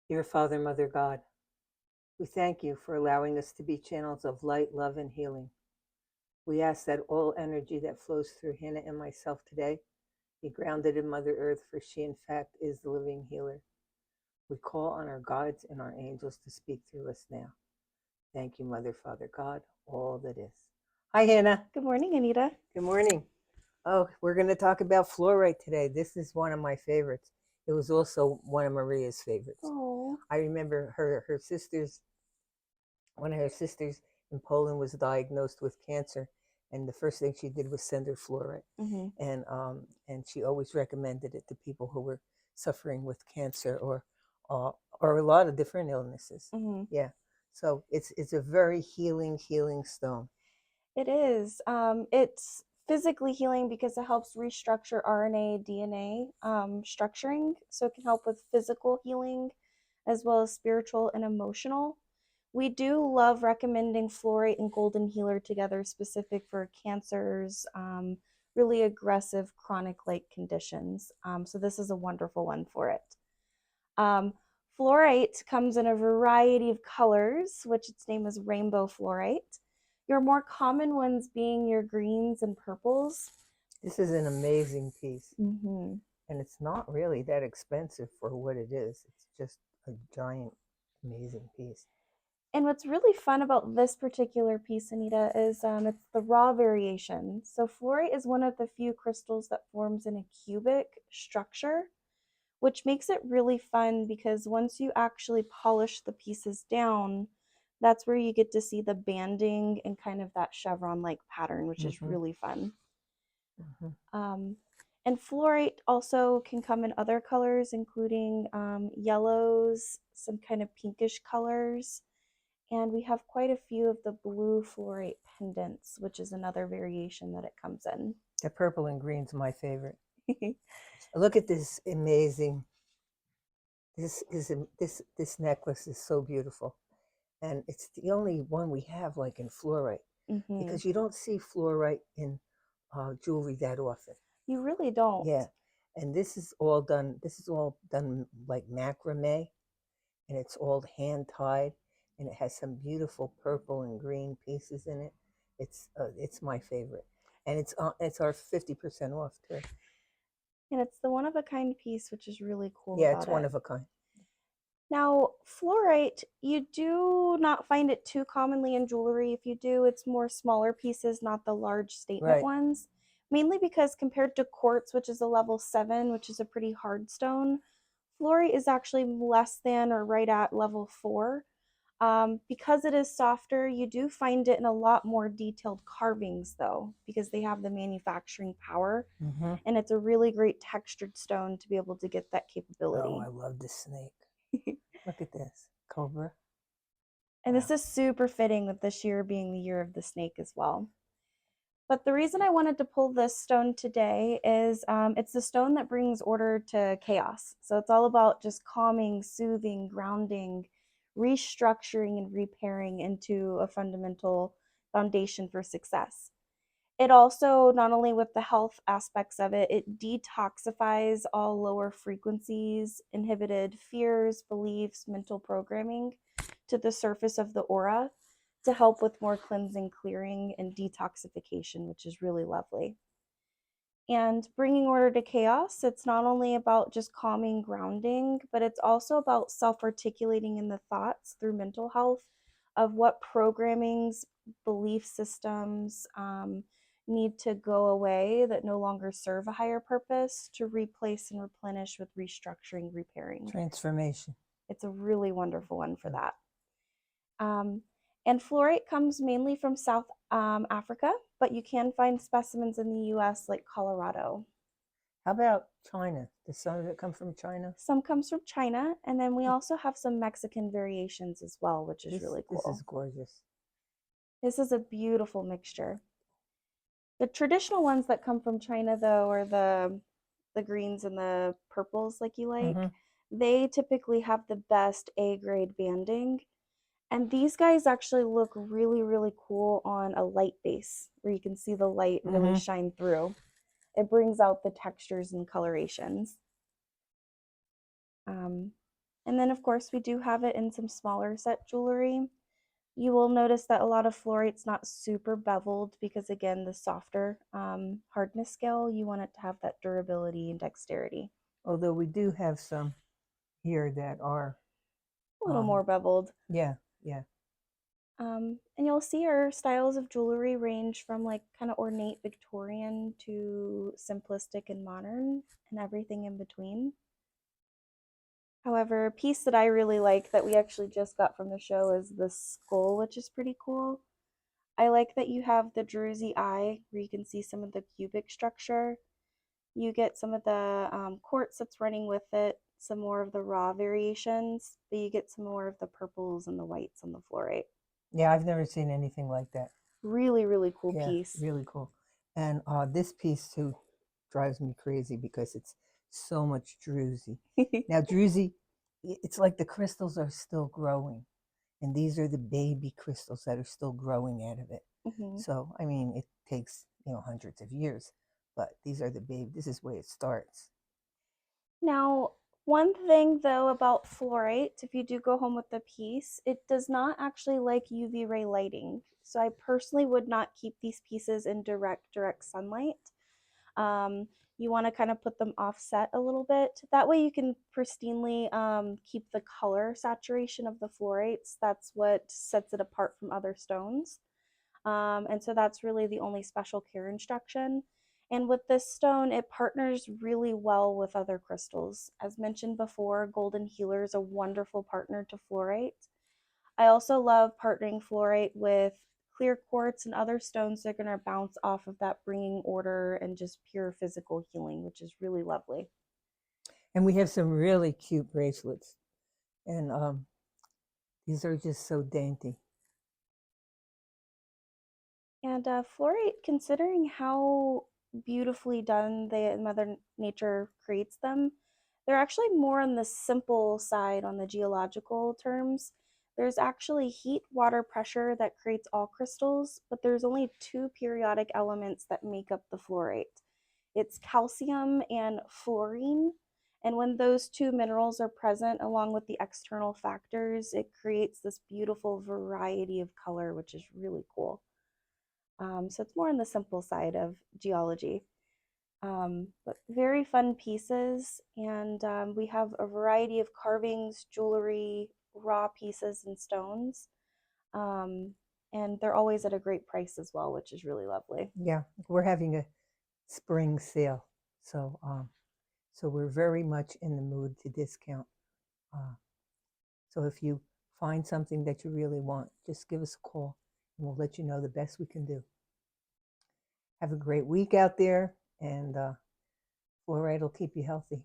Dear Father, Mother God, we thank you for allowing us to be channels of light, love, and healing. We ask that all energy that flows through Hannah and myself today be grounded in Mother Earth, for she, in fact, is the living healer. We call on our guides and our angels to speak through us now. Thank you, Mother, Father, God, all that is. Hi, Hannah. Good morning, Anita. Good morning. Oh, we're going to talk about fluorite today. This is one of my favorites. It was also one of Maria's favorites. Oh. I remember her sisters. One of her sisters in Poland was diagnosed with cancer, and the first thing she did was send her fluoride, Mm-hmm. and she always recommended it to people who were suffering with cancer or a lot of different illnesses. Mm-hmm. Yeah, so it's a very healing stone. It is. It's physically healing because it helps restructure RNA, DNA structuring. So it can help with physical healing as well as spiritual and emotional. We do love recommending fluorite and golden healer together, specific for cancers, really aggressive chronic like conditions. So this is a wonderful one for it. Um, Fluorite comes in a variety of colors, which its name is rainbow fluorite. Your more common ones being your greens and purples. This is an amazing piece, Mm-hmm. and it's not really that expensive for what it is. It's just a giant, amazing piece. And what's really fun about this particular piece, Anita, is it's the raw variation. So fluorite is one of the few crystals that forms in a cubic structure, which makes it really fun because once you actually polish the pieces down, that's where you get to see the banding and kind of that chevron-like pattern, which is Mm-hmm. really fun. Mm-hmm. Um, and fluorite also can come in other colors, including yellows, some kind of pinkish colors, and we have quite a few of the blue fluorite pendants, which is another variation that it comes in. The purple and green's my favorite. Look at this amazing. This necklace is so beautiful, and it's the only one we have like in fluorite, Mm-hmm. because you don't see fluorite in jewelry that often. You really don't. Yeah, and this is all done. This is all done like macrame, and it's all hand tied, and it has some beautiful purple and green pieces in it. It's my favorite, and it's our 50% off too. And it's the one of a kind piece, which is really cool Yeah, it's about one it. of a kind. Now, fluorite, you do not find it too commonly in jewelry. If you do, it's more smaller pieces, not the large statement Right. ones. Mainly because compared to quartz, which is a level 7, which is a pretty hard stone, fluorite is actually less than or right at level 4. Because it is softer, you do find it in a lot more detailed carvings, though, because they have the manufacturing power. Mm-hmm. And it's a really great textured stone to be able to get that Oh, capability. I love this snake. Look at this cobra. And Wow. this is super fitting with this year being the year of the snake as well. But the reason I wanted to pull this stone today is it's the stone that brings order to chaos. So it's all about just calming, soothing, grounding, restructuring, and repairing into a fundamental foundation for success. It also, not only with the health aspects of it, it detoxifies all lower frequencies, inhibited fears, beliefs, mental programming to the surface of the aura to help with more cleansing, clearing, and detoxification, which is really lovely. And bringing order to chaos, it's not only about just calming, grounding, but it's also about self articulating in the thoughts through mental health of what programmings, belief systems need to go away that no longer serve a higher purpose to replace and replenish with restructuring, repairing. Transformation. It's a really wonderful one for that. Um, and fluorite comes mainly from South Africa, but you can find specimens in the US like Colorado. How about China? Does some of it come from China? Some comes from China, and then we also have some Mexican variations as well, which is really This is cool. gorgeous. This is a beautiful mixture. The traditional ones that come from China, though, are the greens and the purples, like you Mm-hmm. like. They typically have the best A grade banding. And these guys actually look really, really cool on a light base where you can see the light really Mm-hmm. shine through. It brings out the textures and colorations. Um, And then, of course, we do have it in some smaller set jewelry. You will notice that a lot of fluorite's not super beveled because, again, the softer hardness scale, you want it to have that durability and dexterity. Although we do have some here that are, A little more beveled. yeah, yeah. And you'll see our styles of jewelry range from like kind of ornate Victorian to simplistic and modern and everything in between. However, a piece that I really like that we actually just got from the show is the skull, which is pretty cool. I like that you have the druzy eye where you can see some of the cubic structure. You get some of the quartz that's running with it, some more of the raw variations, but you get some more of the purples and the whites on the fluorite. Yeah, I've never seen anything like that. Really, really cool Yeah, piece. really cool. And this piece too drives me crazy because it's so much druzy. Now, druzy, it's like the crystals are still growing, and these are the baby crystals that are still growing out of it. Mhm. So, I mean, it takes, hundreds of years, but these are the baby, this is where it starts. Now, one thing though about fluorite, if you do go home with the piece, it does not actually like UV ray lighting. So I personally would not keep these pieces in direct sunlight. Um, you want to kind of put them offset a little bit. That way you can pristinely keep the color saturation of the fluorites. That's what sets it apart from other stones. And so that's really the only special care instruction. And with this stone, it partners really well with other crystals. As mentioned before, golden healer is a wonderful partner to fluorite. I also love partnering fluorite with clear quartz and other stones that are going to bounce off of that, bringing order and just pure physical healing, which is really lovely. And we have some really cute bracelets, and these are just so dainty. And fluorite, considering how beautifully done the Mother Nature creates them, they're actually more on the simple side on the geological terms. There's actually heat, water, pressure that creates all crystals, but there's only two periodic elements that make up the fluorite. It's calcium and fluorine. And when those two minerals are present, along with the external factors, it creates this beautiful variety of color, which is really cool. So it's more on the simple side of geology. But very fun pieces, and we have a variety of carvings, jewelry, raw pieces, and stones. Um, and they're always at a great price as well, which is really lovely. Yeah, we're having a spring sale, so so we're very much in the mood to discount. Uh, so if you find something that you really want, just give us a call, and we'll let you know the best we can do. Have a great week out there, and fluoride will keep you healthy.